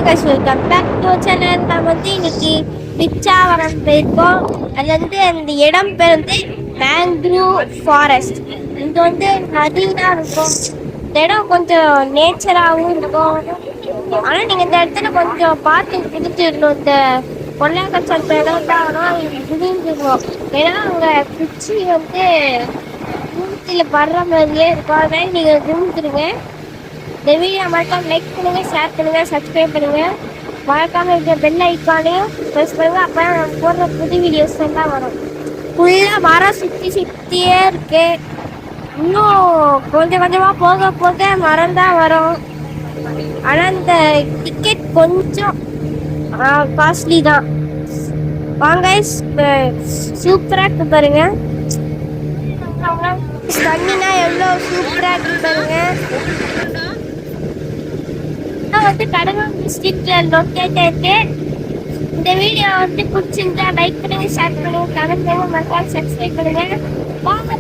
guys, welcome back to our channel. நம்ம வந்து இன்னைக்கு பிச்சாவரம் போயிருக்கோம். அது வந்து அந்த இடம் பேர் வந்து மேங்க்ரூவ் ஃபாரஸ்ட். இங்க வந்து நதினா இருக்கும். இந்த இடம் கொஞ்சம் நேச்சராகவும் இருக்கும். ஆனால் நீங்கள் இந்த இடத்துல கொஞ்சம் பார்த்து பிடிச்சிடணும். இந்த பொள்ளாக்கல் சொல்ற இடம் தான் ஆனால் பிடிச்சிருக்கோம். ஏன்னா அங்கே பிச்சி வந்து பூமியில் படுற மாதிரியே இருக்கும். அதனால நீங்கள் விழுந்துருங்க. இந்த வீடியோ மறக்காம லைக் பண்ணுங்க, ஷேர் பண்ணுங்க, சப்ஸ்கிரைப் பண்ணுங்க. மறக்காம இந்த பெல் ஐக்கானையும் ப்ரெஸ் பண்ணுங்க. அப்போ நம்ம போடுற புது வீடியோஸ் எல்லாம் வரும். ஃபுல்லாக மரம் சுற்றியே இருக்கு. இன்னும் கொஞ்சம் கொஞ்சமாக போக போக மரம் தான் வரும். ஆனால் இந்த டிக்கெட் கொஞ்சம் காஸ்ட்லி தான். வாங்க சூப்பராக இருக்கு பாருங்க. தண்ணினா எவ்வளோ சூப்பராக இருக்கு பாருங்க. வந்து கடலூர் டிஸ்ட்ரிக்ட்ல லொக்கேட் ஆயிருக்கு. இந்த வீடியோ வந்து பிடிச்சிருந்தா லைக் பண்ணுங்க, ஷேர் பண்ணுங்க, கமெண்ட் பண்ணுங்க, மறக்காம சப்ஸ்கிரைப் பண்ணுங்க. வாங்க